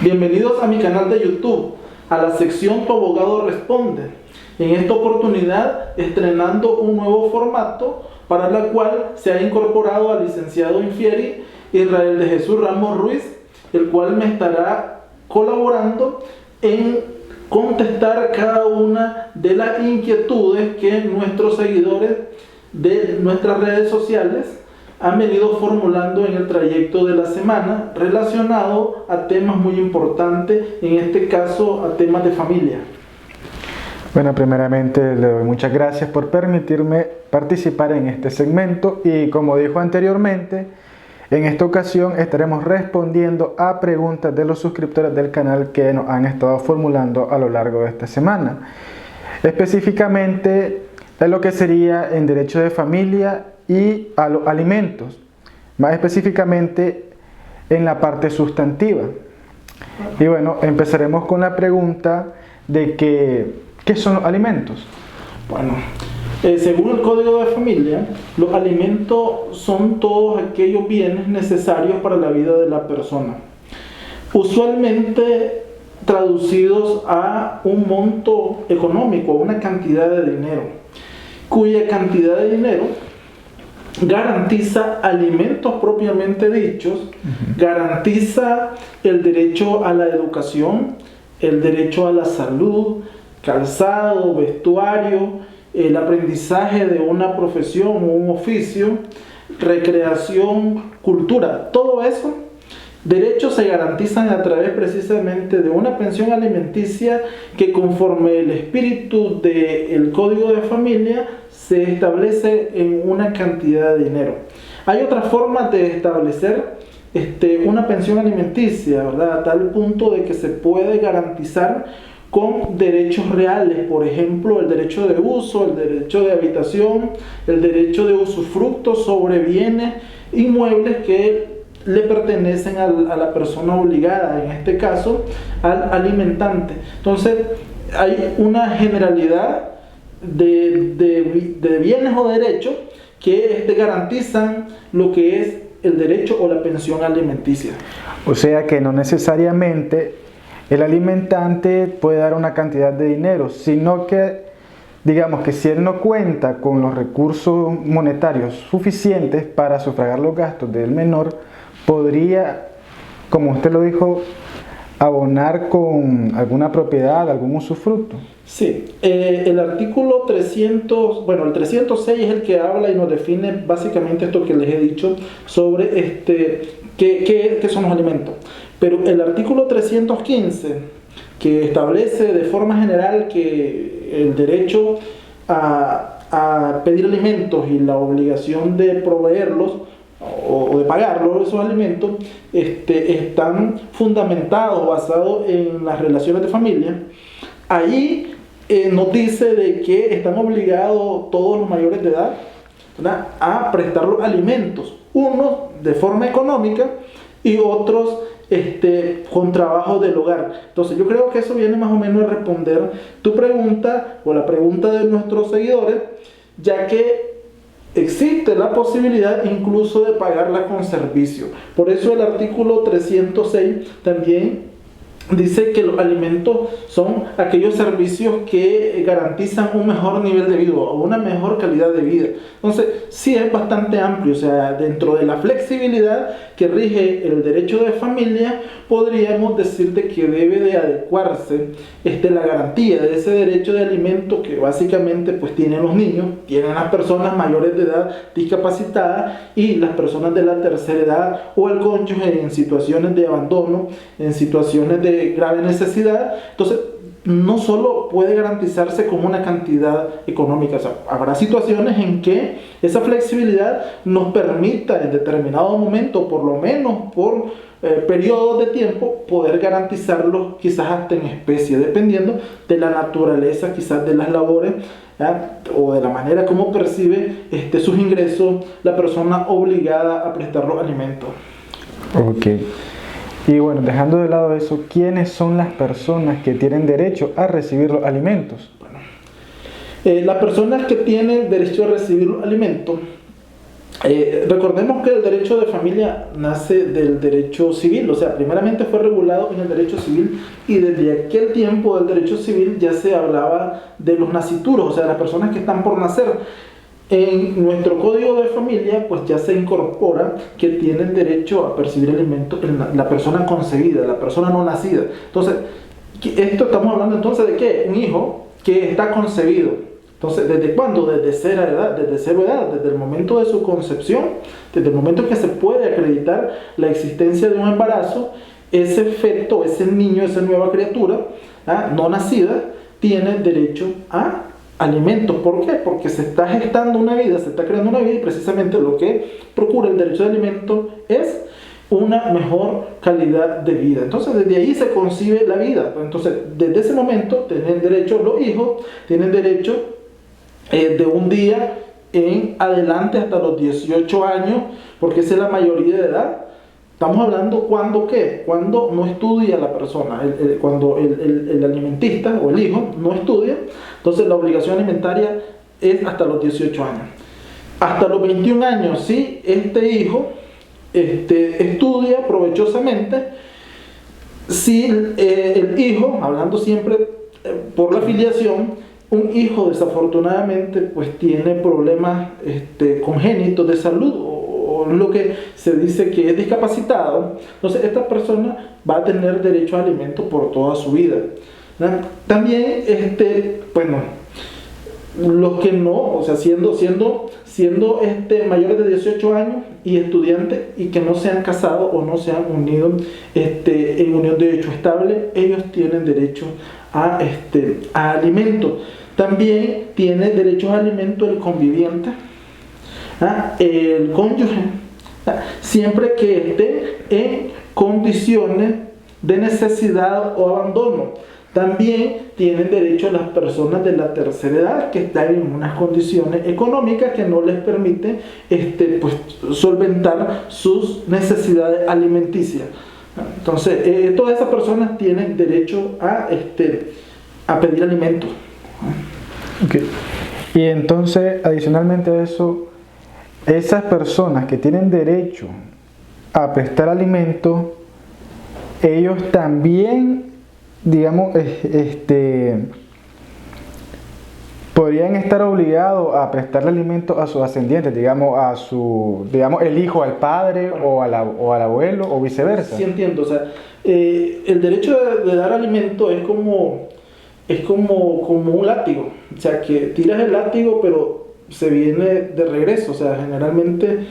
Bienvenidos a mi canal de YouTube, a la sección Tu Abogado Responde. En esta oportunidad estrenando un nuevo formato para la cual se ha incorporado al licenciado Infieri Israel de Jesús Ramos Ruiz, el cual me estará colaborando en contestar cada una de las inquietudes que nuestros seguidores de nuestras redes sociales han venido formulando en el trayecto de la semana relacionado a temas muy importantes, en este caso a temas de familia. Bueno, primeramente le doy muchas gracias por permitirme participar en este segmento y como dijo anteriormente, en esta ocasión estaremos respondiendo a preguntas de los suscriptores del canal que nos han estado formulando a lo largo de esta semana. Específicamente es lo que sería en derecho de familia y a los alimentos, más específicamente en la parte sustantiva. Y bueno, empezaremos con la pregunta de ¿qué son los alimentos? Bueno, según el Código de Familia, los alimentos son todos aquellos bienes necesarios para la vida de la persona, usualmente traducidos a un monto económico, una cantidad de dinero, cuya cantidad de dinero garantiza alimentos propiamente dichos, garantiza el derecho a la educación, el derecho a la salud, calzado, vestuario, el aprendizaje de una profesión o un oficio, recreación, cultura, todo eso. Derechos se garantizan a través precisamente de una pensión alimenticia que conforme el espíritu del Código de Familia se establece en una cantidad de dinero. Hay otras formas de establecer una pensión alimenticia, ¿verdad? A tal punto de que se puede garantizar con derechos reales, por ejemplo, el derecho de uso, el derecho de habitación, el derecho de usufructo sobre bienes inmuebles que le pertenecen a la persona obligada, en este caso al alimentante. Entonces hay una generalidad de bienes o derechos que garantizan lo que es el derecho o la pensión alimenticia. O sea que no necesariamente el alimentante puede dar una cantidad de dinero, sino que digamos que si él no cuenta con los recursos monetarios suficientes para sufragar los gastos del menor, podría, como usted lo dijo, abonar con alguna propiedad, algún usufructo. Sí, el artículo 300, bueno, el 306 es el que habla y nos define básicamente esto que les he dicho sobre qué son los alimentos. Pero el artículo 315, que establece de forma general que el derecho a pedir alimentos y la obligación de proveerlos o de pagarlos, esos alimentos, están fundamentados, basados en las relaciones de familia. Ahí nos dice de que están obligados todos los mayores de edad, ¿verdad?, a prestar los alimentos, unos de forma económica y otros con trabajo del hogar. Entonces yo creo que eso viene más o menos a responder tu pregunta o la pregunta de nuestros seguidores, ya que existe la posibilidad incluso de pagarla con servicio. Por eso el artículo 306 también dice que los alimentos son aquellos servicios que garantizan un mejor nivel de vida o una mejor calidad de vida. Entonces, sí es bastante amplio, o sea, dentro de la flexibilidad que rige el derecho de familia, podríamos decirte que debe de adecuarse la garantía de ese derecho de alimento que básicamente pues tienen los niños, tienen las personas mayores de edad discapacitadas y las personas de la tercera edad o el cónyuge en situaciones de abandono, en situaciones de grave necesidad. Entonces no solo puede garantizarse con una cantidad económica, o sea, habrá situaciones en que esa flexibilidad nos permita en determinado momento, por lo menos por periodos de tiempo, poder garantizarlo quizás hasta en especie, dependiendo de la naturaleza quizás de las labores, ¿ya?, o de la manera como percibe sus ingresos la persona obligada a prestar los alimentos. Ok. Y bueno, dejando de lado eso, ¿quiénes son las personas que tienen derecho a recibir los alimentos? Bueno, las personas que tienen derecho a recibir los alimentos Recordemos que el derecho de familia nace del derecho civil, o sea, primeramente fue regulado en el derecho civil y desde aquel tiempo del derecho civil ya se hablaba de los nascituros, o sea, las personas que están por nacer. En nuestro código de familia pues ya se incorpora que tienen derecho a percibir alimentos la persona concebida, la persona no nacida. Entonces, esto estamos hablando entonces de ¿qué? Un hijo que está concebido. Entonces, ¿desde cuándo? Desde cero edad, desde el momento de su concepción, desde el momento que se puede acreditar la existencia de un embarazo, ese feto, ese niño, esa nueva criatura, no nacida, tiene derecho a alimentos. ¿Por qué? Porque se está gestando una vida, se está creando una vida y precisamente lo que procura el derecho de alimento es una mejor calidad de vida. Entonces desde ahí se concibe la vida. Entonces desde ese momento tienen derecho los hijos, tienen derecho de un día en adelante hasta los 18 años, porque esa es la mayoría de edad. Estamos hablando cuando ¿qué? Cuando no estudia la persona, cuando el alimentista o el hijo no estudia, entonces la obligación alimentaria es hasta los 18 años. Hasta los 21 años, si este hijo estudia provechosamente, si el hijo, hablando siempre por la filiación, un hijo desafortunadamente pues tiene problemas congénitos de salud o lo que se dice que es discapacitado, entonces esta persona va a tener derecho a alimento por toda su vida. También bueno, los que no, o sea, siendo mayores de 18 años y estudiantes y que no se han casado o no se han unido en unión de hecho estable, ellos tienen derecho a alimento. También tiene derecho a alimento el conviviente, el cónyuge, siempre que esté en condiciones de necesidad o abandono. También tienen derecho las personas de la tercera edad que están en unas condiciones económicas que no les permiten pues, solventar sus necesidades alimenticias. Entonces, todas esas personas tienen derecho a pedir alimentos. Okay. Y entonces, adicionalmente a eso, esas personas que tienen derecho a prestar alimentos, ellos también, digamos, podrían estar obligados a prestarle alimentos a sus ascendientes, digamos, el hijo al padre o al abuelo o viceversa. Sí, entiendo. O sea, el derecho de dar alimento es como un látigo. O sea, que tiras el látigo, pero se viene de regreso. O sea, generalmente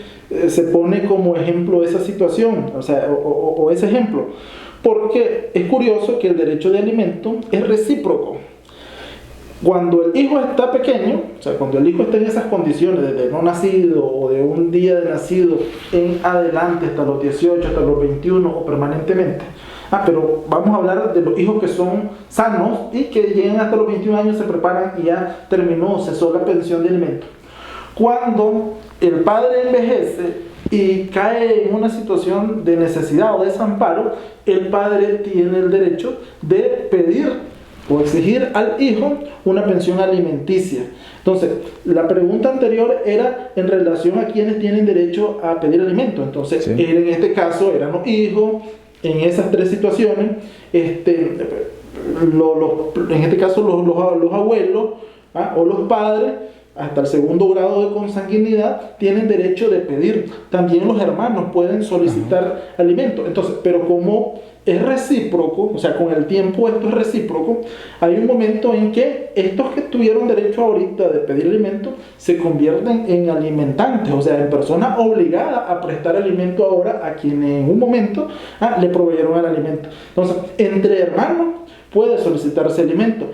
se pone como ejemplo esa situación, o sea, o ese ejemplo. Porque es curioso que el derecho de alimento es recíproco. Cuando el hijo está pequeño, o sea, cuando el hijo está en esas condiciones de no nacido o de un día de nacido en adelante hasta los 18, hasta los 21 o permanentemente, pero vamos a hablar de los hijos que son sanos y que llegan hasta los 21 años, se preparan y ya terminó, cesó la pensión de alimentos. Cuando el padre envejece y cae en una situación de necesidad o desamparo, el padre tiene el derecho de pedir o exigir al hijo una pensión alimenticia. Entonces, la pregunta anterior era en relación a quienes tienen derecho a pedir alimento. Entonces, sí, en este caso eran los hijos, en esas tres situaciones, en este caso los abuelos o los padres, hasta el segundo grado de consanguinidad, tienen derecho de pedir. También los hermanos pueden solicitar alimento. Entonces, pero como es recíproco, o sea, con el tiempo esto es recíproco, hay un momento en que estos que tuvieron derecho ahorita de pedir alimento se convierten en alimentantes, o sea, en personas obligadas a prestar alimento ahora a quienes en un momento le proveyeron el alimento. Entonces, entre hermanos puede solicitarse alimento.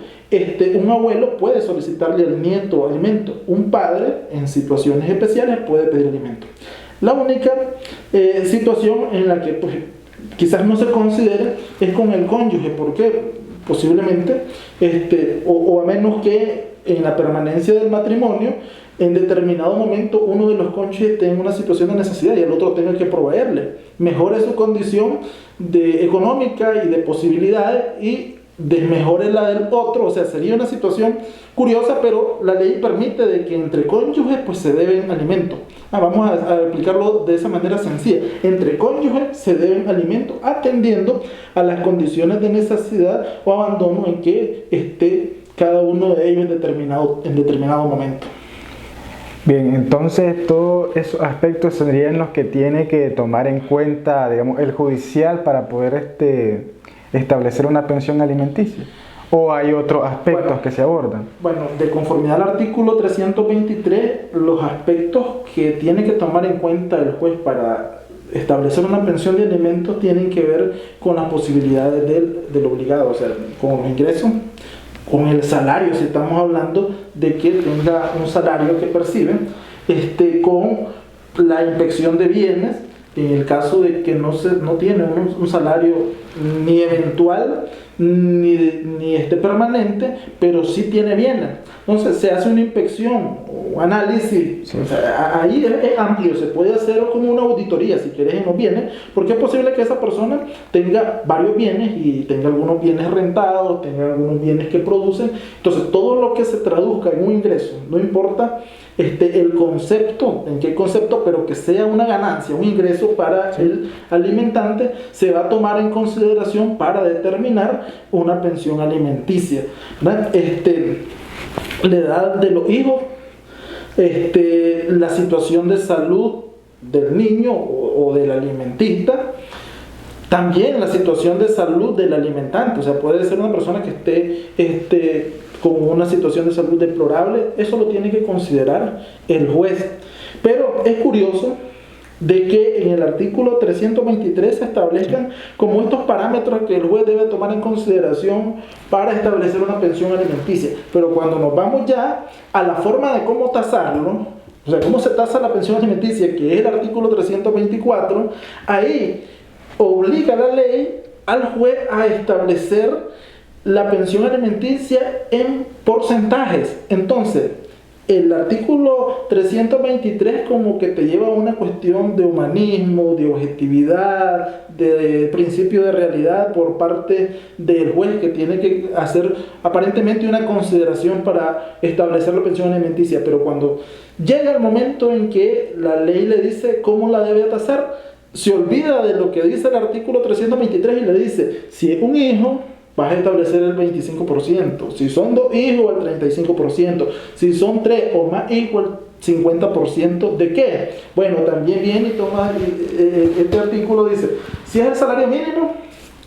Un abuelo puede solicitarle al nieto alimento. Un padre, en situaciones especiales, puede pedir alimento. La única situación en la que pues, quizás no se considere es con el cónyuge, porque posiblemente, o a menos que en la permanencia del matrimonio, en determinado momento uno de los cónyuges tenga una situación de necesidad y el otro tenga que proveerle. Mejore su condición económica y de posibilidades y desmejore la del otro. O sea, sería una situación curiosa, pero la ley permite de que entre cónyuges pues se deben alimentos. Vamos a explicarlo de esa manera sencilla. Entre cónyuges se deben alimentos atendiendo a las condiciones de necesidad o abandono en que esté cada uno de ellos en determinado momento. Bien, entonces todos esos aspectos serían los que tiene que tomar en cuenta, digamos, el judicial para poder establecer una pensión alimenticia. ¿O hay otros aspectos que se abordan? Bueno, de conformidad al artículo 323, los aspectos que tiene que tomar en cuenta el juez para establecer una pensión de alimentos tienen que ver con las posibilidades del obligado, o sea, con los ingresos, con el salario, si estamos hablando de que tenga un salario que percibe, con la inspección de bienes, en el caso de que no tiene un salario ni eventual ni permanente, pero sí tiene bienes. Entonces se hace una inspección o análisis, sí. O sea, ahí es amplio, se puede hacer como una auditoría si quieres en los bienes, porque es posible que esa persona tenga varios bienes y tenga algunos bienes rentados, tenga algunos bienes que producen. Entonces todo lo que se traduzca en un ingreso, no importa el concepto, en qué concepto, pero que sea una ganancia, un ingreso para el alimentante, se va a tomar en consideración para determinar una pensión alimenticia, ¿verdad? La edad de los hijos, la situación de salud del niño o del alimentista, también la situación de salud del alimentante. O sea, puede ser una persona que esté con una situación de salud deplorable, eso lo tiene que considerar el juez. Pero es curioso de que en el artículo 323 se establezcan como estos parámetros que el juez debe tomar en consideración para establecer una pensión alimenticia. Pero cuando nos vamos ya a la forma de cómo tasarlo, o sea, cómo se tasa la pensión alimenticia, que es el artículo 324, ahí obliga la ley al juez a establecer la pensión alimenticia en porcentajes. Entonces, el artículo 323 como que te lleva a una cuestión de humanismo, de objetividad, de principio de realidad por parte del juez, que tiene que hacer aparentemente una consideración para establecer la pensión alimenticia. Pero cuando llega el momento en que la ley le dice cómo la debe tasar, se olvida de lo que dice el artículo 323 y le dice, si es un hijo, vas a establecer el 25%, si son 2 hijos, el 35%, si son 3 o más hijos, el 50%. ¿De qué? Bueno, también viene y toma, este artículo dice, si es el salario mínimo,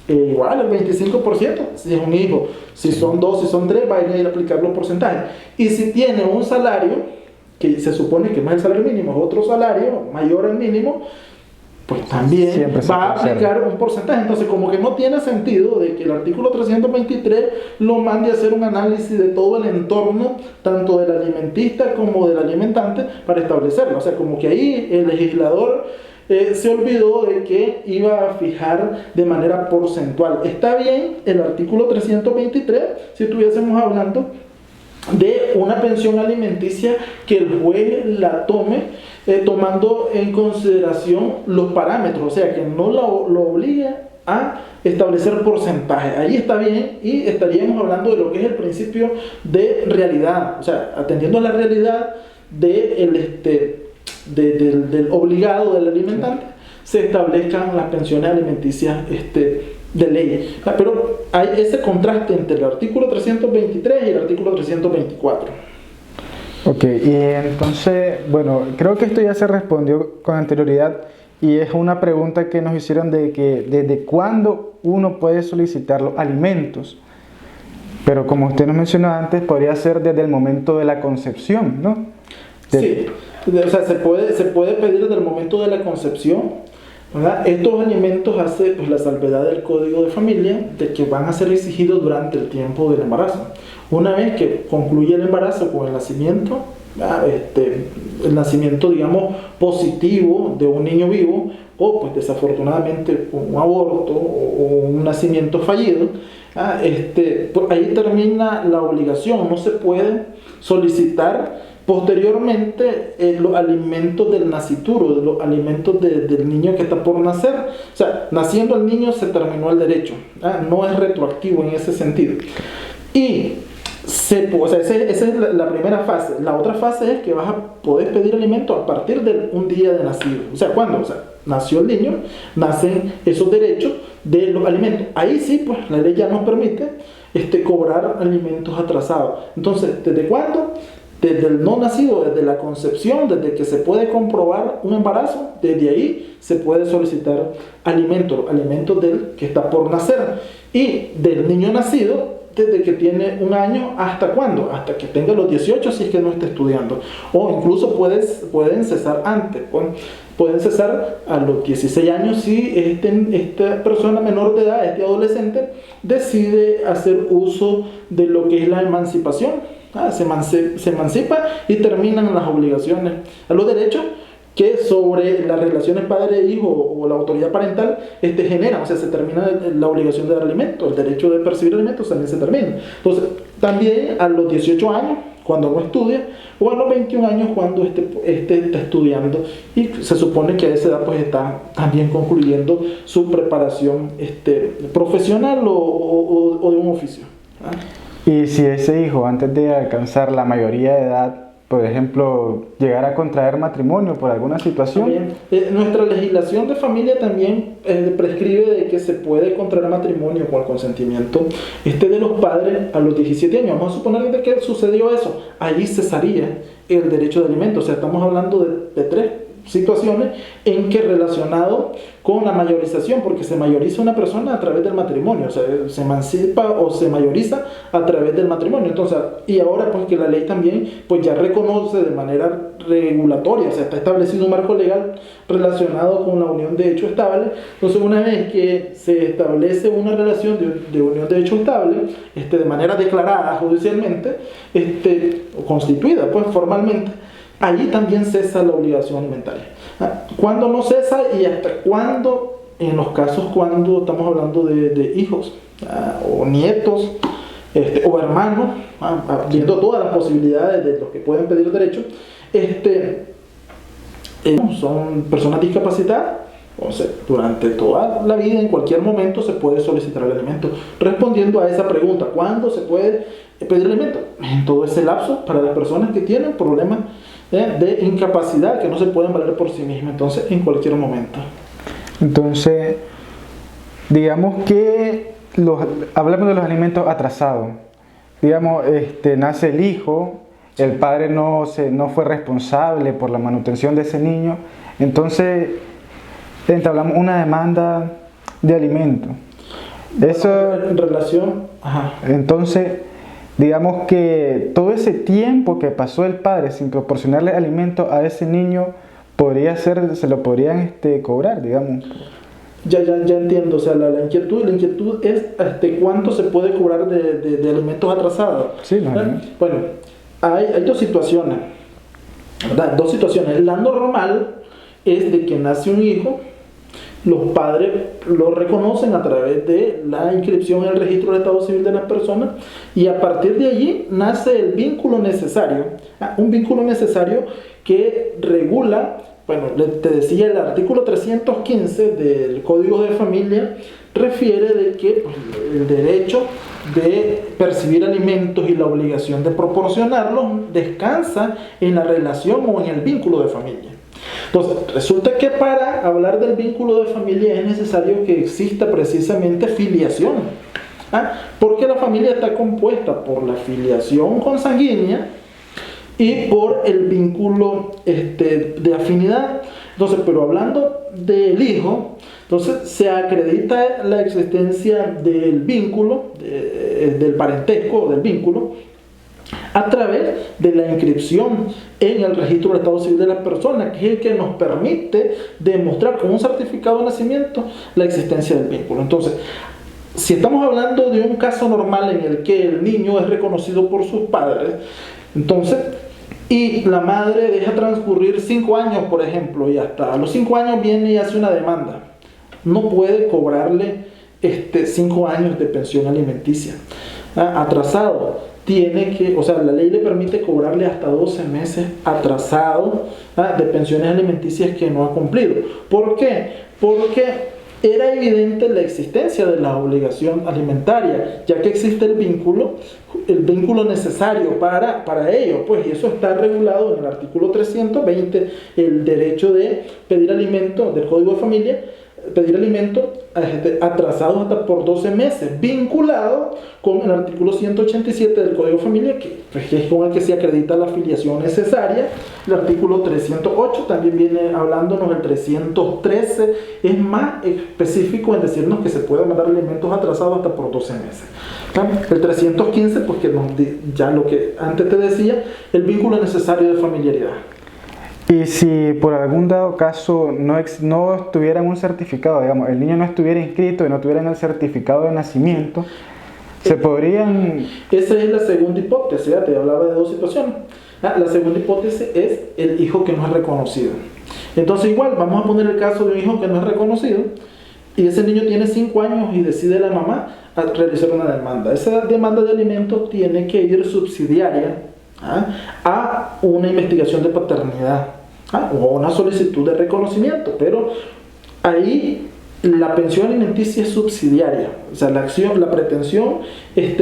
igual el 25%, si es un hijo, si son 2, si son 3, va a ir a aplicar los porcentajes. Y si tiene un salario, que se supone que más el salario mínimo es otro salario, mayor al mínimo, pues también va a aplicar un porcentaje. Entonces, como que no tiene sentido de que el artículo 323 lo mande a hacer un análisis de todo el entorno, tanto del alimentista como del alimentante, para establecerlo. O sea, como que ahí el legislador se olvidó de que iba a fijar de manera porcentual. Está bien el artículo 323 si estuviésemos hablando de una pensión alimenticia que el juez la tome tomando en consideración los parámetros, o sea, que no lo obligue a establecer porcentaje. Ahí está bien y estaríamos hablando de lo que es el principio de realidad, o sea, atendiendo a la realidad del obligado, del alimentante, se establezcan las pensiones alimenticias de ley. Pero hay ese contraste entre el artículo 323 y el artículo 324. Ok, y entonces, bueno, creo que esto ya se respondió con anterioridad y es una pregunta que nos hicieron de que desde cuándo uno puede solicitar los alimentos. Pero como usted nos mencionó antes, podría ser desde el momento de la concepción, ¿no? Sí, o sea, se puede pedir desde el momento de la concepción, ¿verdad? Estos alimentos hace pues la salvedad del Código de Familia de que van a ser exigidos durante el tiempo del embarazo. Una vez que concluye el embarazo con el nacimiento, digamos, positivo de un niño vivo, o pues desafortunadamente un aborto o un nacimiento fallido, Pues ahí termina la obligación, no se puede solicitar posteriormente los alimentos del nascituro, los alimentos del niño que está por nacer. O sea, naciendo el niño se terminó el derecho, no es retroactivo en ese sentido. Y o sea, esa es la primera fase. La otra fase es que vas a poder pedir alimento a partir de un día de nacido. O sea, ¿cuándo? O sea, nació el niño, nacen esos derechos de los alimentos. Ahí sí, pues la ley ya nos permite cobrar alimentos atrasados. Entonces, ¿desde cuándo? Desde el no nacido, desde la concepción, desde que se puede comprobar un embarazo, desde ahí se puede solicitar alimentos del que está por nacer. Y del niño nacido, desde que tiene un año, ¿hasta cuándo? Hasta que tenga los 18 si es que no está estudiando. O incluso pueden cesar antes. Pueden cesar a los 16 años si esta persona menor de edad, este adolescente, decide hacer uso de lo que es la emancipación. Se emancipa y terminan las obligaciones. A los derechos que sobre las relaciones padre-hijo o la autoridad parental generan, o sea, se termina la obligación de dar alimento, el derecho de percibir alimentos también se termina. Entonces, también a los 18 años, cuando no estudia, o a los 21 años cuando está estudiando, y se supone que a esa edad pues está también concluyendo su preparación profesional o de un oficio. Y si ese hijo, antes de alcanzar la mayoría de edad, por ejemplo, llegar a contraer matrimonio por alguna situación. Nuestra legislación de familia también prescribe de que se puede contraer matrimonio con el consentimiento de los padres a los 17 años. Vamos a suponer de que sucedió eso. Allí cesaría el derecho de alimento. O sea, estamos hablando de tres situaciones en que relacionado con la mayorización, porque se mayoriza una persona a través del matrimonio, o sea, se emancipa o se mayoriza a través del matrimonio. Entonces, y ahora pues que la ley también pues ya reconoce de manera regulatoria, o sea, está establecido un marco legal relacionado con la unión de hecho estable. Entonces, una vez que se establece una relación de unión de hecho estable, de manera declarada judicialmente, o constituida pues formalmente, allí también cesa la obligación alimentaria. ¿Cuándo no cesa y hasta cuándo? En los casos cuando estamos hablando de hijos o nietos o hermanos, viendo todas las posibilidades de los que pueden pedir derecho, son personas discapacitadas. O sea, durante toda la vida, en cualquier momento se puede solicitar el alimento. Respondiendo a esa pregunta, ¿cuándo se puede pedir alimento? En todo ese lapso, para las personas que tienen problemas de incapacidad, que no se pueden valer por sí mismas. Entonces, en cualquier momento. Entonces, digamos que hablamos de los alimentos atrasados. Digamos, nace el hijo, el padre no fue responsable por la manutención de ese niño, entonces entablamos una demanda de alimento. Eso en relación, entonces, digamos que todo ese tiempo que pasó el padre sin proporcionarle alimento a ese niño se lo podrían cobrar, digamos. Ya entiendo, o sea, la inquietud es cuánto se puede cobrar de alimentos atrasados. Sí, no. Bueno, hay dos situaciones, ¿verdad? Dos situaciones. La normal es de que nace un hijo, los padres lo reconocen a través de la inscripción en el registro del Estado Civil de las personas, y a partir de allí nace el vínculo necesario, un vínculo necesario que regula, bueno, te decía, el artículo 315 del Código de Familia refiere de que el derecho de percibir alimentos y la obligación de proporcionarlos descansa en la relación o en el vínculo de familia. Entonces, resulta que para hablar del vínculo de familia es necesario que exista precisamente filiación, porque la familia está compuesta por la filiación consanguínea y por el vínculo de afinidad. Entonces, pero hablando del hijo, entonces se acredita la existencia del vínculo, del parentesco, del vínculo, a través de la inscripción en el registro del Estado Civil de las personas, que es el que nos permite demostrar con un certificado de nacimiento la existencia del vínculo. Entonces, si estamos hablando de un caso normal en el que el niño es reconocido por sus padres, entonces, y la madre deja transcurrir 5 años, por ejemplo, y hasta a los 5 años viene y hace una demanda, no puede cobrarle 5 años de pensión alimenticia. Atrasado, tiene que, o sea, la ley le permite cobrarle hasta 12 meses atrasado de pensiones alimenticias que no ha cumplido. ¿Por qué? Porque era evidente la existencia de la obligación alimentaria, ya que existe el vínculo necesario para ello, pues, y eso está regulado en el artículo 320, el derecho de pedir alimento del Código de Familia, pedir alimento atrasado hasta por 12 meses, vinculado con el artículo 187 del Código de Familia, que es con el que se acredita la filiación necesaria. El artículo 308 también viene hablándonos, el 313 es más específico en decirnos que se pueden mandar alimentos atrasados hasta por 12 meses. El 315, pues que ya lo que antes te decía, el vínculo necesario de familiaridad. Y si por algún dado caso no tuvieran un certificado, digamos, el niño no estuviera inscrito y no tuvieran el certificado de nacimiento, se podrían... Esa es la segunda hipótesis, ya te hablaba de 2 situaciones. La segunda hipótesis es el hijo que no es reconocido. Entonces igual, vamos a poner el caso de un hijo que no es reconocido y ese niño tiene 5 años y decide la mamá a realizar una demanda. Esa demanda de alimentos tiene que ir subsidiaria a una investigación de paternidad o una solicitud de reconocimiento, pero ahí la pensión alimenticia es subsidiaria, o sea, la pretensión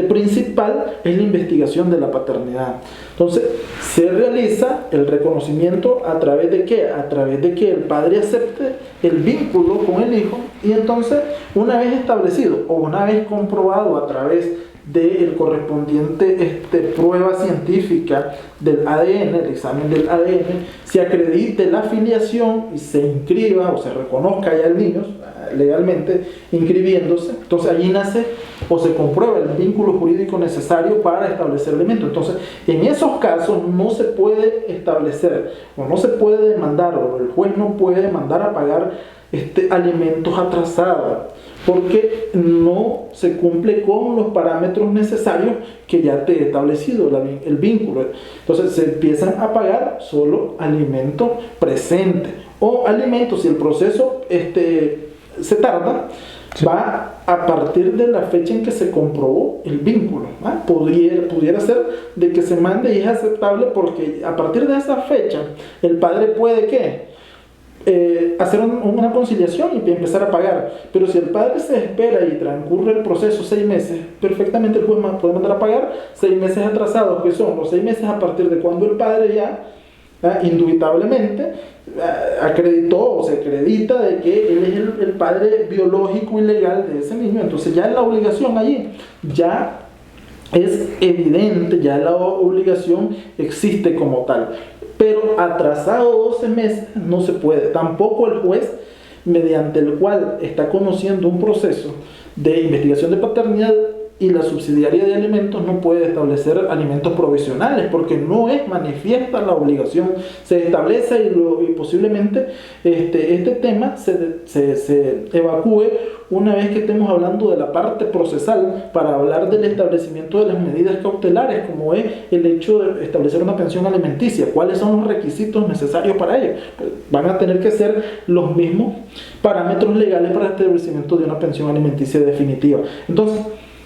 principal es la investigación de la paternidad. Entonces, se realiza el reconocimiento a través de ¿qué? A través de que el padre acepte el vínculo con el hijo, y entonces, una vez establecido o una vez comprobado a través del correspondiente prueba científica del ADN, el examen del ADN, se acredite la filiación y se inscriba o se reconozca ya el niño legalmente inscribiéndose, entonces allí nace o se comprueba el vínculo jurídico necesario para establecer el alimento. Entonces, en esos casos no se puede establecer o no se puede demandar, o el juez no puede mandar a pagar alimentos atrasados, porque no se cumple con los parámetros necesarios que ya te he establecido, el vínculo. Entonces se empiezan a pagar solo alimentos presentes o alimentos, si el proceso se tarda, sí, va a partir de la fecha en que se comprobó el vínculo. Pudiera ser de que se mande y es aceptable porque a partir de esa fecha el padre puede ¿qué? Hacer una conciliación y empezar a pagar. Pero si el padre se espera y transcurre el proceso 6 meses, perfectamente el juez puede mandar a pagar 6 meses atrasados, que son los 6 meses a partir de cuando el padre ya indubitablemente acreditó o se acredita de que él es el padre biológico y legal de ese niño. Entonces ya la obligación allí ya es evidente, ya la obligación existe como tal. Pero atrasado 12 meses no se puede. Tampoco el juez, mediante el cual está conociendo un proceso de investigación de paternidad y la subsidiaria de alimentos, no puede establecer alimentos provisionales porque no es manifiesta la obligación. Se establece y posiblemente este tema se evacúe una vez que estemos hablando de la parte procesal para hablar del establecimiento de las medidas cautelares, como es el hecho de establecer una pensión alimenticia. ¿Cuáles son los requisitos necesarios para ello? Van a tener que ser los mismos parámetros legales para el establecimiento de una pensión alimenticia definitiva. Entonces,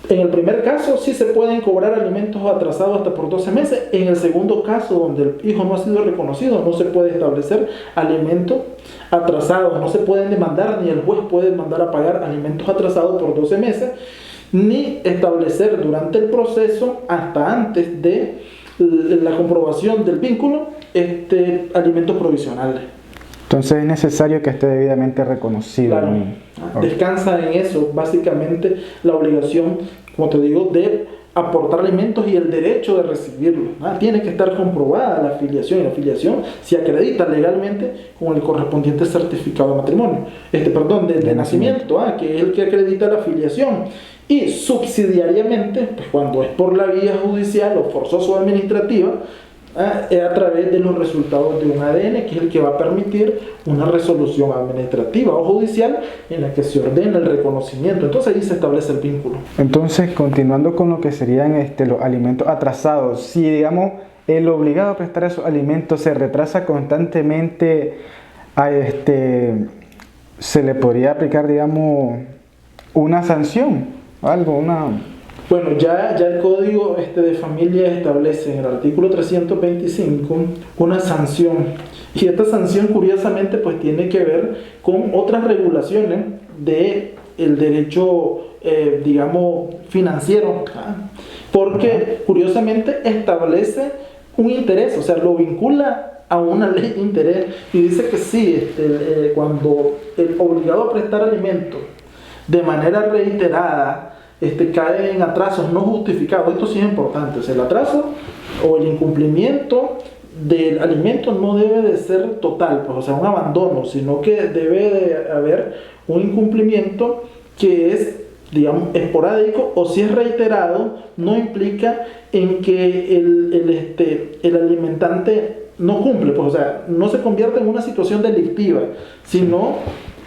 en el primer caso sí se pueden cobrar alimentos atrasados hasta por 12 meses. En el segundo caso, donde el hijo no ha sido reconocido, no se puede establecer alimentos atrasados, no se pueden demandar, ni el juez puede mandar a pagar alimentos atrasados por 12 meses, ni establecer durante el proceso, hasta antes de la comprobación del vínculo, alimentos provisionales. Entonces es necesario que esté debidamente reconocido. Claro. Descansa en eso, básicamente, la obligación, como te digo, de aportar alimentos y el derecho de recibirlos. Tiene que estar comprobada la filiación, y la filiación se acredita legalmente con el correspondiente certificado de matrimonio, de nacimiento, que es el que acredita la filiación. Y subsidiariamente, pues cuando es por la vía judicial o forzosa o administrativa, a través de los resultados de un ADN, que es el que va a permitir una resolución administrativa o judicial en la que se ordena el reconocimiento. Entonces ahí se establece el vínculo. Entonces, continuando con lo que serían los alimentos atrasados, si digamos el obligado a prestar esos alimentos se retrasa constantemente, se le podría aplicar, digamos, una sanción, algo, una... Bueno, ya el Código de Familia establece en el artículo 325 una sanción. Y esta sanción, curiosamente, pues tiene que ver con otras regulaciones del derecho, digamos, financiero. Porque, curiosamente, establece un interés, o sea, lo vincula a una ley de interés y dice que sí, cuando el obligado a prestar alimentos de manera reiterada cae en atrasos no justificados, esto sí es importante, o sea, el atraso o el incumplimiento del alimento no debe de ser total, pues, o sea, un abandono, sino que debe de haber un incumplimiento que es, digamos, esporádico, o si es reiterado, no implica en que el alimentante no cumple, pues, o sea, no se convierte en una situación delictiva, sino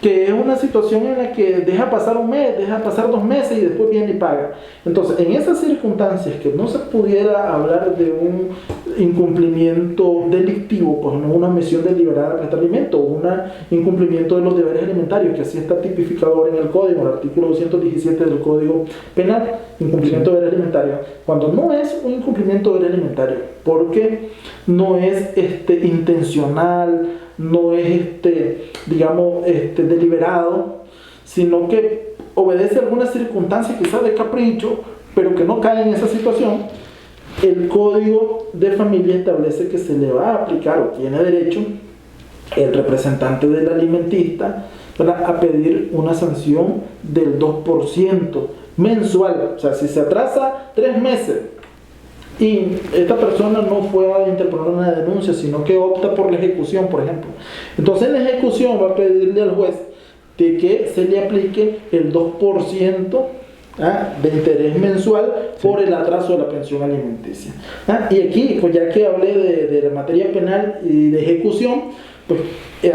que es una situación en la que deja pasar un mes, deja pasar 2 meses y después viene y paga. Entonces, en esas circunstancias que no se pudiera hablar de un incumplimiento delictivo, pues no una omisión deliberada de prestar alimento, o un incumplimiento de los deberes alimentarios, que así está tipificado ahora en el Código, en el artículo 217 del Código Penal, incumplimiento de deberes alimentarios. Cuando no es un incumplimiento de deberes alimentarios, porque no es intencional, no es digamos deliberado, sino que obedece a alguna circunstancia quizás de capricho, pero que no cae en esa situación, el Código de Familia establece que se le va a aplicar, o tiene derecho el representante del alimentista, ¿verdad?, a pedir una sanción del 2% mensual. O sea, si se atrasa 3 meses y esta persona no fue a interponer una denuncia, sino que opta por la ejecución, por ejemplo, entonces en la ejecución va a pedirle al juez de que se le aplique el 2% de interés mensual por el atraso de la pensión alimenticia. Y aquí, pues ya que hablé de la materia penal y de ejecución, pues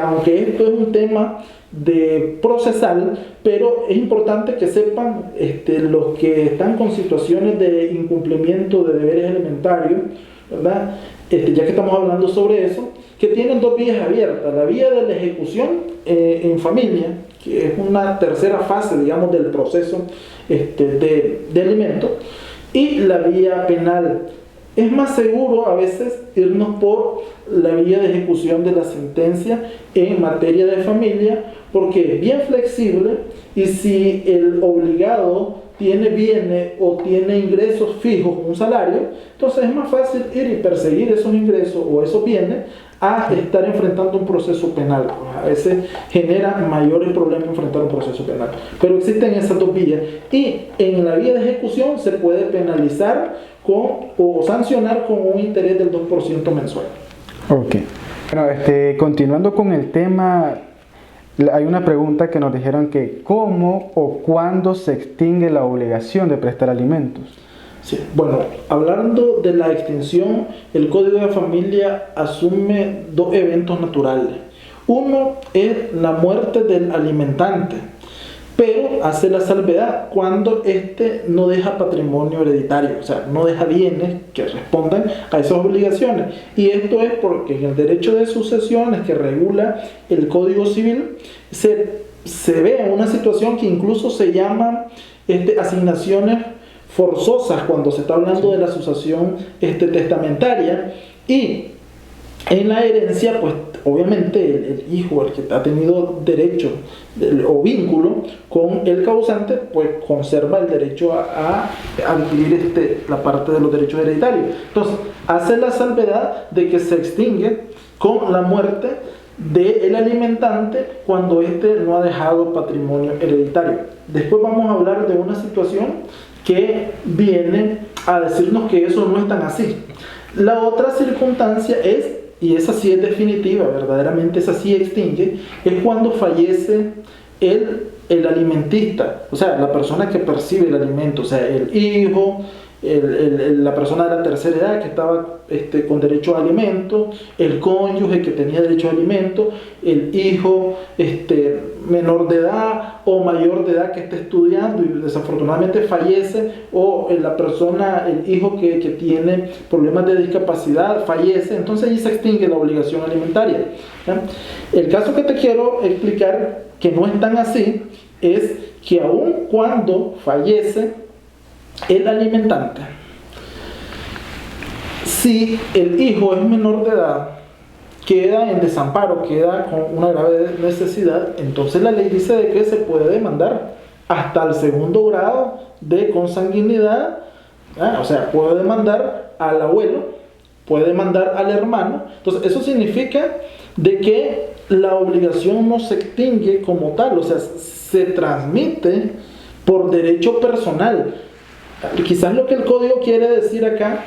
aunque esto es un tema de procesal, pero es importante que sepan los que están con situaciones de incumplimiento de deberes alimentarios, ¿verdad?, ya que estamos hablando sobre eso, que tienen 2 vías abiertas: la vía de la ejecución en familia, que es una tercera fase, digamos, del proceso de alimentos, y la vía penal. Es más seguro a veces irnos por la vía de ejecución de la sentencia en materia de familia, porque es bien flexible, y si el obligado tiene bienes o tiene ingresos fijos, un salario, entonces es más fácil ir y perseguir esos ingresos o esos bienes a estar enfrentando un proceso penal. A veces genera mayores problemas enfrentar un proceso penal. Pero existen esas 2 vías, y en la vía de ejecución se puede penalizar o sancionar con un interés del 2% mensual. Ok. Bueno, continuando con el tema, hay una pregunta que nos dijeron que ¿cómo o cuándo se extingue la obligación de prestar alimentos? Sí, bueno, hablando de la extinción, el Código de Familia asume 2 eventos naturales. Uno es la muerte del alimentante, pero hace la salvedad cuando no deja patrimonio hereditario, o sea, no deja bienes que respondan a esas obligaciones. Y esto es porque en el derecho de sucesiones que regula el Código Civil se ve una situación que incluso se llama asignaciones forzosas cuando se está hablando de la sucesión testamentaria. Y en la herencia, pues obviamente el hijo, el que ha tenido derecho o vínculo con el causante, pues conserva el derecho a adquirir la parte de los derechos hereditarios. Entonces, hace la salvedad de que se extingue con la muerte del alimentante cuando no ha dejado patrimonio hereditario. Después vamos a hablar de una situación que viene a decirnos que eso no es tan así. La otra circunstancia es, y esa sí es definitiva, verdaderamente esa sí extingue, es cuando fallece el alimentista, o sea, la persona que percibe el alimento, o sea, el hijo, la persona de la tercera edad que estaba con derecho a alimento, el cónyuge que tenía derecho a alimento, el hijo menor de edad o mayor de edad que está estudiando y desafortunadamente fallece, o la persona, el hijo que tiene problemas de discapacidad fallece, entonces ahí se extingue la obligación alimentaria. El caso que te quiero explicar, que no es tan así, es que aun cuando fallece el alimentante, si el hijo es menor de edad, queda en desamparo, queda con una grave necesidad, entonces la ley dice de que se puede demandar hasta el segundo grado de consanguinidad, o sea, puede demandar al abuelo, puede demandar al hermano. Entonces eso significa de que la obligación no se extingue como tal, o sea, se transmite por derecho personal. Quizás lo que el código quiere decir acá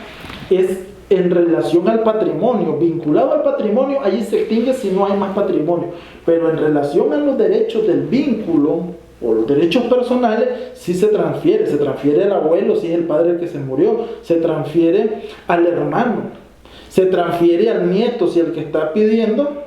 es en relación al patrimonio, vinculado al patrimonio, allí se extingue si no hay más patrimonio, pero en relación a los derechos del vínculo o los derechos personales, sí se transfiere al abuelo si es el padre el que se murió, se transfiere al hermano, se transfiere al nieto si el que está pidiendo,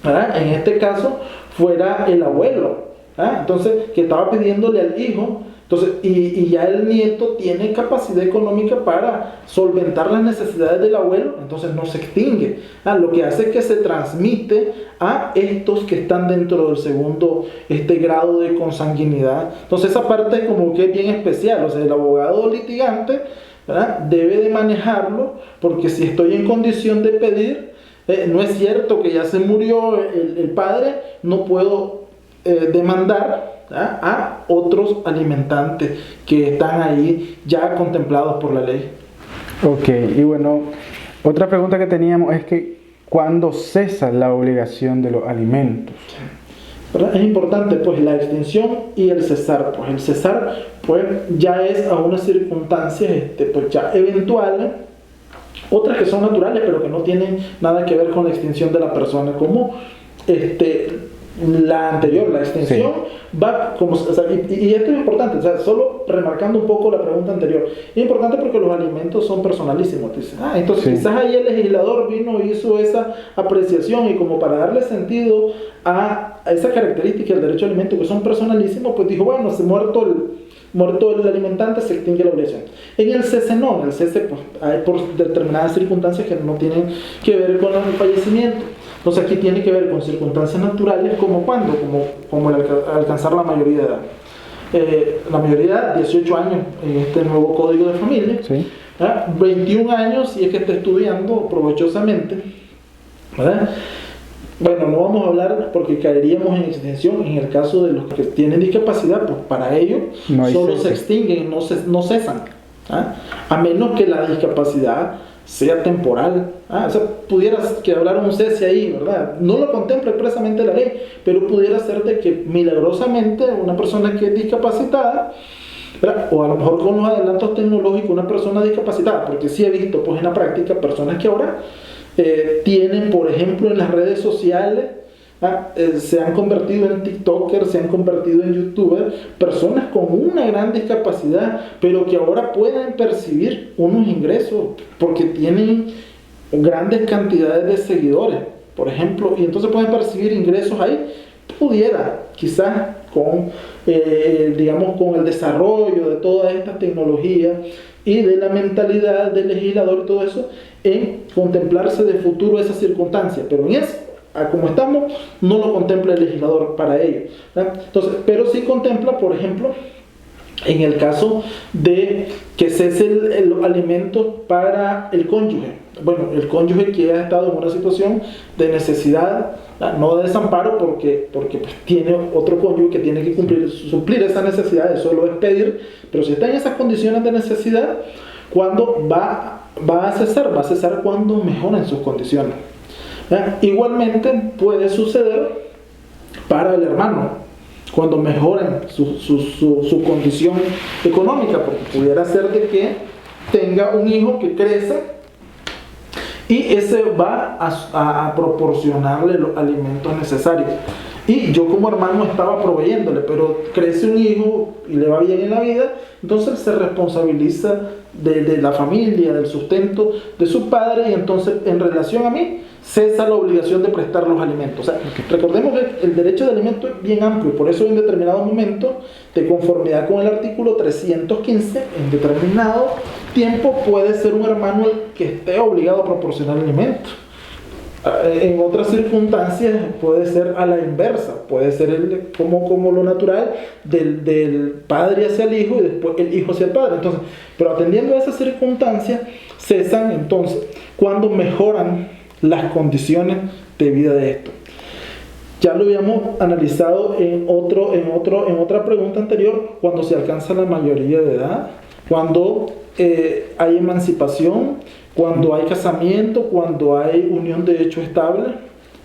¿verdad?, en este caso fuera el abuelo, ¿verdad?, entonces que estaba pidiéndole al hijo. Entonces, y ya el nieto tiene capacidad económica para solventar las necesidades del abuelo, entonces no se extingue. Lo que hace es que se transmite a estos que están dentro del segundo grado de consanguinidad. Entonces esa parte es como que es bien especial, o sea, el abogado litigante, ¿verdad?, debe de manejarlo, porque si estoy en condición de pedir, no es cierto que ya se murió el padre, no puedo demandar a otros alimentantes que están ahí ya contemplados por la ley. Ok, y bueno, otra pregunta que teníamos es que ¿cuándo cesa la obligación de los alimentos? ¿Verdad? Es importante pues la extinción y el cesar. Pues el cesar pues ya es a unas circunstancias pues ya eventuales, otras que son naturales pero que no tienen nada que ver con la extinción de la persona, como la anterior, la extinción, sí, va como, o sea, y esto es importante, o sea, solo remarcando un poco la pregunta anterior, es importante porque los alimentos son personalísimos, dice, entonces sí, quizás ahí el legislador vino y hizo esa apreciación y como para darle sentido a esa característica del derecho al alimento que son personalísimos, pues dijo, bueno, se muerto el alimentante, se extingue la obligación. En el cese no, en el cese pues, hay por determinadas circunstancias que no tienen que ver con el fallecimiento. Entonces aquí tiene que ver con circunstancias naturales, como cuando, como el alcanzar la mayoría de edad. La mayoría de edad, 18 años en este nuevo código de familia, sí, 21 años si es que está estudiando provechosamente, ¿verdad? Bueno, no vamos a hablar porque caeríamos en extinción en el caso de los que tienen discapacidad, pues para ellos no solo se extinguen, no cesan, a menos que la discapacidad sea temporal, o sea, pudiera que hablar un cese ahí, ¿verdad? No lo contempla expresamente la ley, pero pudiera ser de que milagrosamente una persona que es discapacitada, ¿verdad?, o a lo mejor con los adelantos tecnológicos una persona discapacitada, porque sí he visto pues en la práctica personas que ahora tienen, por ejemplo, en las redes sociales, se han convertido en TikTokers, se han convertido en YouTubers, personas con una gran discapacidad, pero que ahora pueden percibir unos ingresos porque tienen grandes cantidades de seguidores, por ejemplo, y entonces pueden percibir ingresos ahí. Pudiera, quizás con, digamos, con el desarrollo de toda esta tecnología y de la mentalidad del legislador y todo eso, en contemplarse de futuro esas circunstancias, pero en eso, como estamos, no lo contempla el legislador para ello, ¿verdad? Entonces, pero sí contempla, por ejemplo, en el caso de que cese los alimentos para el cónyuge. Bueno, el cónyuge que ha estado en una situación de necesidad, no de desamparo, porque pues, tiene otro cónyuge que tiene que suplir esa necesidad, eso lo es pedir, pero si está en esas condiciones de necesidad, ¿cuándo va a cesar? Va a cesar cuando mejoren sus condiciones. Igualmente puede suceder para el hermano, cuando mejoren su condición económica, porque pudiera ser de que tenga un hijo que crece y ese va a proporcionarle los alimentos necesarios. Y yo como hermano estaba proveyéndole, pero crece un hijo y le va bien en la vida, entonces se responsabiliza de la familia, del sustento de su padre, y entonces en relación a mí cesa la obligación de prestar los alimentos. O sea, recordemos que el derecho de alimento es bien amplio, por eso en determinado momento, de conformidad con el artículo 315, en determinado tiempo puede ser un hermano el que esté obligado a proporcionar alimentos. En otras circunstancias puede ser a la inversa, puede ser como lo natural del padre hacia el hijo y después el hijo hacia el padre. Entonces, pero atendiendo a esas circunstancias, cesan entonces cuando mejoran las condiciones de vida de esto. Ya lo habíamos analizado en otra pregunta anterior, cuando se alcanza la mayoría de edad, cuando hay emancipación, cuando hay casamiento, cuando hay unión de hecho estable,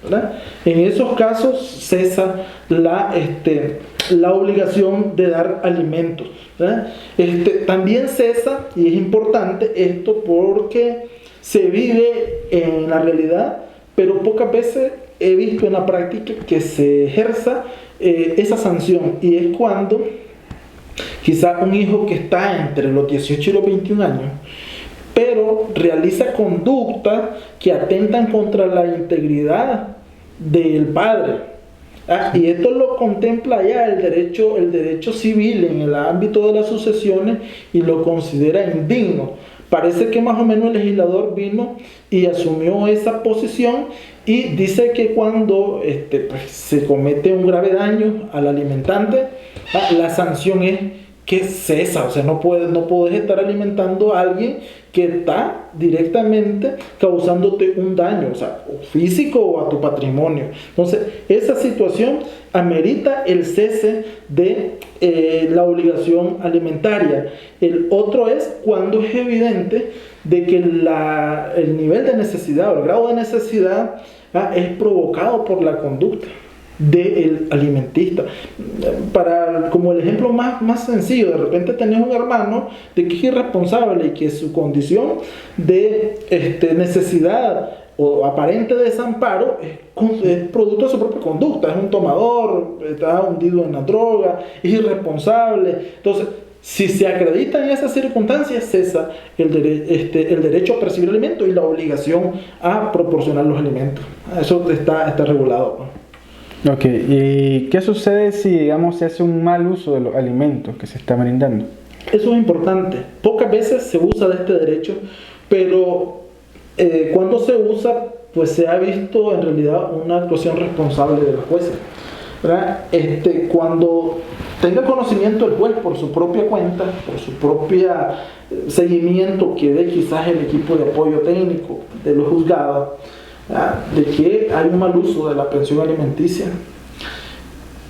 ¿verdad? En esos casos cesa la obligación de dar alimentos, ¿verdad? También cesa, y es importante esto porque se vive en la realidad, pero pocas veces he visto en la práctica que se ejerza esa sanción, y es cuando quizá un hijo que está entre los 18 y los 21 años, pero realiza conductas que atentan contra la integridad del padre. Y esto lo contempla ya el derecho civil en el ámbito de las sucesiones y lo considera indigno. Parece que más o menos el legislador vino y asumió esa posición y dice que cuando pues, se comete un grave daño al alimentante, la sanción es que cesa. O sea, no puedes estar alimentando a alguien que está directamente causándote un daño, o sea, físico o a tu patrimonio. Entonces, esa situación amerita el cese de la obligación alimentaria. El otro es cuando es evidente de que el nivel de necesidad o el grado de necesidad es provocado por la conducta del alimentista. Como el ejemplo más sencillo, de repente tenés un hermano de que es irresponsable y que su condición de necesidad o aparente desamparo es producto de su propia conducta, es un tomador, está hundido en la droga, es irresponsable. Entonces, si se acredita en esas circunstancias, cesa el derecho a percibir alimentos y la obligación a proporcionar los alimentos. Eso está regulado, ¿no? Ok, ¿y qué sucede si, digamos, se hace un mal uso de los alimentos que se está brindando? Eso es importante. Pocas veces se usa de este derecho, pero cuando se usa, pues se ha visto en realidad una actuación responsable de los jueces, ¿verdad? Cuando tenga conocimiento el juez por su propia cuenta, por su propia seguimiento que dé quizás el equipo de apoyo técnico de los juzgados, de que hay un mal uso de la pensión alimenticia,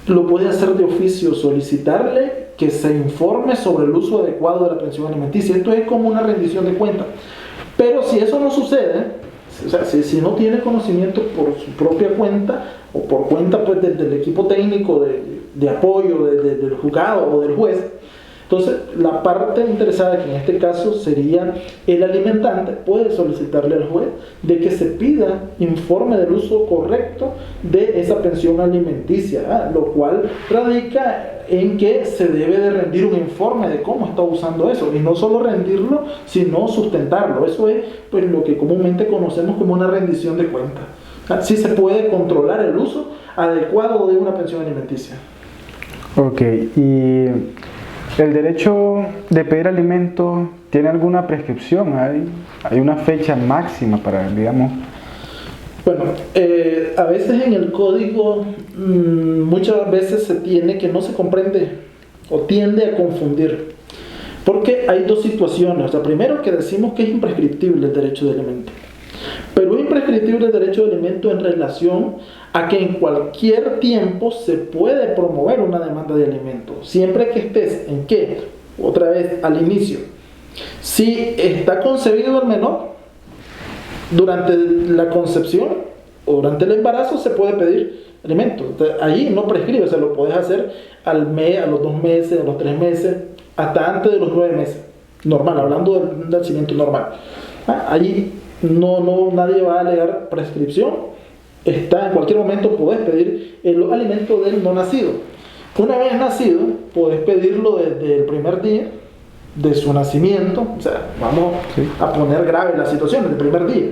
lo puede hacer de oficio, solicitarle que se informe sobre el uso adecuado de la pensión alimenticia. Esto es como una rendición de cuentas. Pero si eso no sucede, o sea, si no tiene conocimiento por su propia cuenta o por cuenta pues, del equipo técnico de apoyo del juzgado o del juez, entonces la parte interesada, que en este caso sería el alimentante, puede solicitarle al juez de que se pida informe del uso correcto de esa pensión alimenticia, lo cual radica en que se debe de rendir un informe de cómo está usando eso, y no solo rendirlo, sino sustentarlo. Eso es pues, lo que comúnmente conocemos como una rendición de cuentas. Sí se puede controlar el uso adecuado de una pensión alimenticia. Ok, y ¿el derecho de pedir alimentos tiene alguna prescripción? ¿Hay una fecha máxima para, digamos? Bueno, a veces en el código muchas veces se tiene que no se comprende o tiende a confundir, porque hay dos situaciones. O sea, primero que decimos que es imprescriptible el derecho de alimento, pero es imprescriptible el derecho de alimento en relación a que en cualquier tiempo se puede promover una demanda de alimento, siempre que estés en que, otra vez al inicio, si está concebido el menor, durante la concepción o durante el embarazo se puede pedir alimento. Entonces, ahí no prescribe, o sea, lo puedes hacer al mes, a los 2 meses, a los 3 meses, hasta antes de los 9 meses, normal, hablando del nacimiento normal. Allí nadie va a alegar prescripción. En cualquier momento podés pedir los alimentos del no nacido. Una vez nacido, podés pedirlo desde el primer día de su nacimiento. O sea, vamos a poner grave la situación, desde el primer día.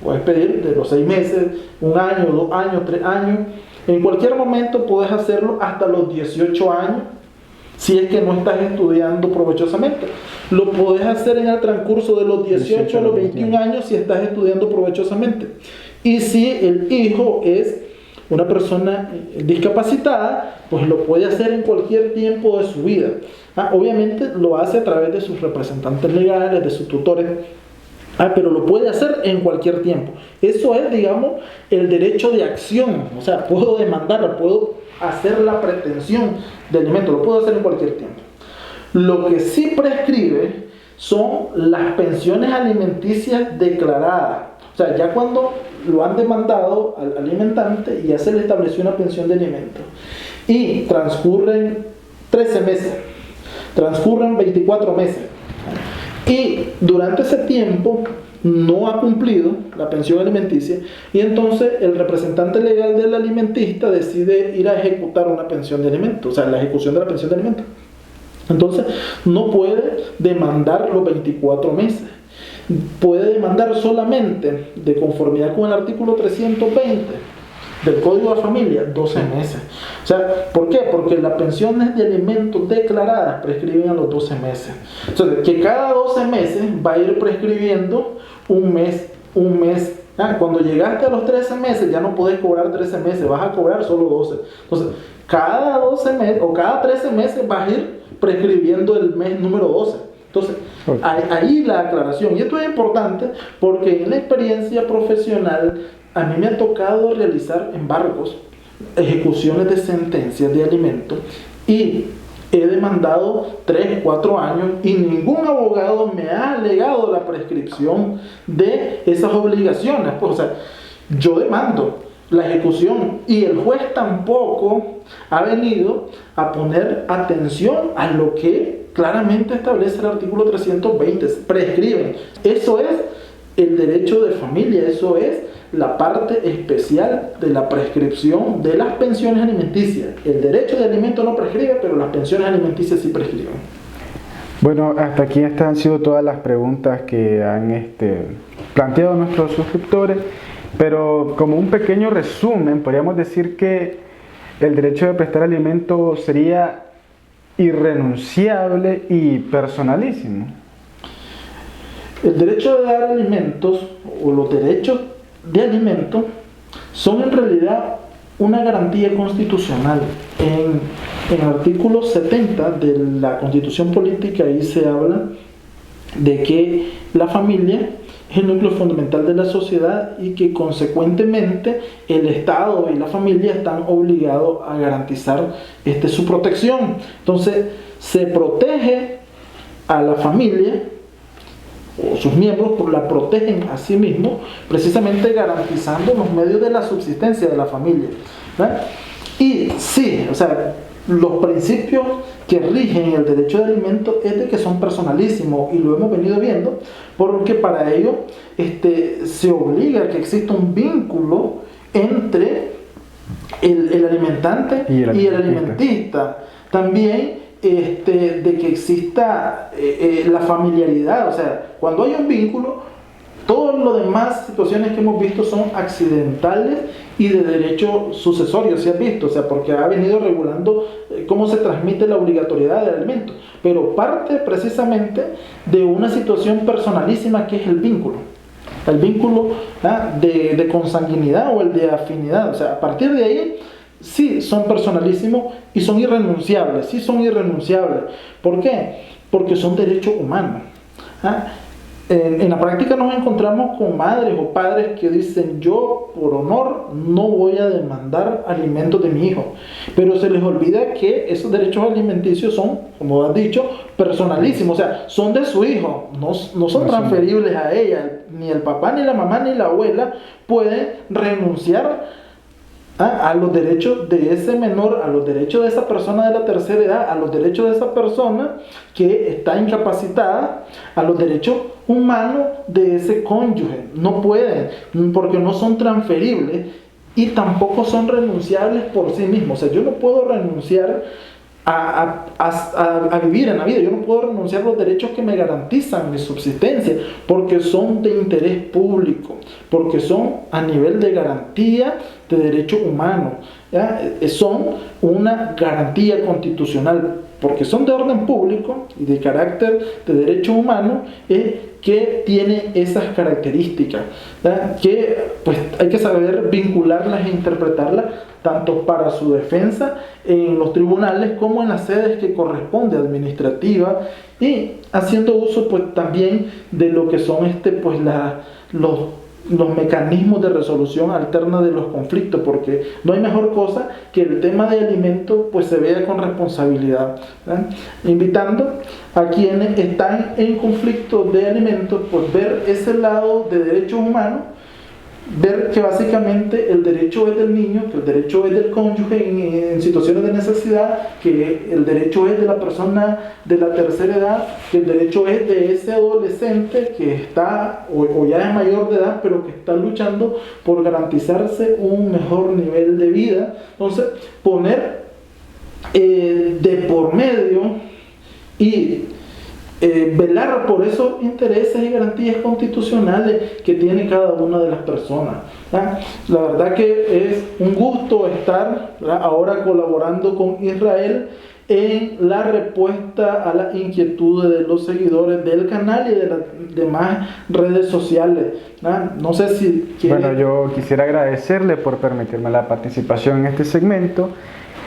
Podés pedir de los 6 meses, 1 año, 2 años, 3 años. En cualquier momento podés hacerlo hasta los 18 años, si es que no estás estudiando provechosamente. Lo podés hacer en el transcurso de los 18 a los 21 años si estás estudiando provechosamente. Y si el hijo es una persona discapacitada, pues lo puede hacer en cualquier tiempo de su vida. Obviamente lo hace a través de sus representantes legales, de sus tutores, pero lo puede hacer en cualquier tiempo. Eso es, digamos, el derecho de acción. O sea, puedo demandarlo, puedo hacer la pretensión de alimento, lo puedo hacer en cualquier tiempo. Lo que sí prescribe son las pensiones alimenticias declaradas. O sea, ya cuando lo han demandado al alimentante y ya se le estableció una pensión de alimento y transcurren 13 meses, transcurren 24 meses y durante ese tiempo no ha cumplido la pensión alimenticia, y entonces el representante legal del alimentista decide ir a ejecutar una pensión de alimento, o sea, la ejecución de la pensión de alimento. Entonces no puede demandar los 24 meses. Puede demandar solamente, de conformidad con el artículo 320 del Código de Familia, 12 meses. O sea, ¿por qué? Porque las pensiones de alimentos declaradas prescriben a los 12 meses. Entonces, que cada 12 meses va a ir prescribiendo un mes. Cuando llegaste a los 13 meses, ya no podés cobrar 13 meses, vas a cobrar solo 12. Entonces, cada 12 meses o cada 13 meses vas a ir prescribiendo el mes número 12. Entonces, ahí la aclaración. Y esto es importante porque en la experiencia profesional a mí me ha tocado realizar embargos, ejecuciones de sentencias de alimentos, y he demandado 3, 4 años y ningún abogado me ha alegado la prescripción de esas obligaciones. Pues, o sea, yo demando la ejecución y el juez tampoco ha venido a poner atención a lo que claramente establece el artículo 320, prescriben. Eso es el derecho de familia, eso es la parte especial de la prescripción de las pensiones alimenticias. El derecho de alimento no prescribe, pero las pensiones alimenticias sí prescriben. Bueno, hasta aquí estas han sido todas las preguntas que han planteado nuestros suscriptores, pero como un pequeño resumen, podríamos decir que el derecho de prestar alimento sería irrenunciable y personalísimo. El derecho de dar alimentos o los derechos de alimento son en realidad una garantía constitucional. En el artículo 70 de la Constitución Política, ahí se habla de que la familia es el núcleo fundamental de la sociedad y que consecuentemente el Estado y la familia están obligados a garantizar su protección. Entonces se protege a la familia o sus miembros, la protegen a sí mismos, precisamente garantizando los medios de la subsistencia de la familia, ¿verdad? Y sí, o sea, los principios que rigen el derecho de alimento es de que son personalísimos, y lo hemos venido viendo, porque para ello se obliga a que exista un vínculo entre el alimentante y el alimentista. También de que exista la familiaridad. O sea, cuando hay un vínculo, todo lo demás situaciones que hemos visto son accidentales y de derecho sucesorio, si has visto, o sea, porque ha venido regulando cómo se transmite la obligatoriedad del alimento, pero parte precisamente de una situación personalísima que es el vínculo de consanguinidad o el de afinidad. O sea, a partir de ahí sí son personalísimos y son irrenunciables, sí son irrenunciables. ¿Por qué? Porque son derechos humanos. En la práctica nos encontramos con madres o padres que dicen: yo por honor no voy a demandar alimentos de mi hijo, pero se les olvida que esos derechos alimenticios son, como has dicho, personalísimos, o sea, son de su hijo, no son transferibles a ella. Ni el papá, ni la mamá, ni la abuela pueden renunciar a los derechos de ese menor, a los derechos de esa persona de la tercera edad, a los derechos de esa persona que está incapacitada, a los derechos humanos de ese cónyuge. No pueden, porque no son transferibles y tampoco son renunciables por sí mismos. O sea, yo no puedo renunciar a vivir en la vida, yo no puedo renunciar a los derechos que me garantizan mi subsistencia, porque son de interés público, porque son a nivel de garantía de derechos humanos, ¿ya? Son una garantía constitucional. porque son de orden público y de carácter de derecho humano, que tiene esas características, ¿verdad? Que pues hay que saber vincularlas e interpretarlas tanto para su defensa en los tribunales como en las sedes que corresponde administrativa, y haciendo uso pues también de lo que son pues los mecanismos de resolución alterna de los conflictos, porque no hay mejor cosa que el tema de alimentos pues se vea con responsabilidad, ¿verdad? Invitando a quienes están en conflicto de alimentos pues ver ese lado de derechos humanos, ver que básicamente el derecho es del niño, que el derecho es del cónyuge en situaciones de necesidad, que el derecho es de la persona de la tercera edad, que el derecho es de ese adolescente que está o ya es mayor de edad, pero que está luchando por garantizarse un mejor nivel de vida. Entonces, poner de por medio y velar por esos intereses y garantías constitucionales que tiene cada una de las personas, ¿verdad? La verdad que es un gusto estar, ¿verdad?, ahora colaborando con Israel en la respuesta a las inquietudes de los seguidores del canal y de las demás redes sociales, ¿verdad? No sé si Bueno, yo quisiera agradecerle por permitirme la participación en este segmento,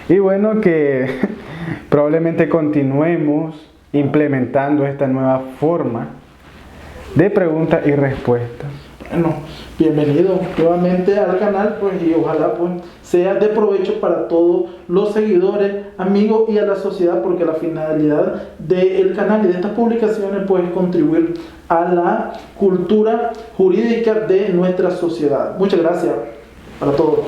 y bueno, que probablemente continuemos implementando esta nueva forma de preguntas y respuestas. Bueno, bienvenido nuevamente al canal, pues, y ojalá pues sea de provecho para todos los seguidores, amigos y a la sociedad, porque la finalidad del canal y de estas publicaciones pues es contribuir a la cultura jurídica de nuestra sociedad. Muchas gracias para todos.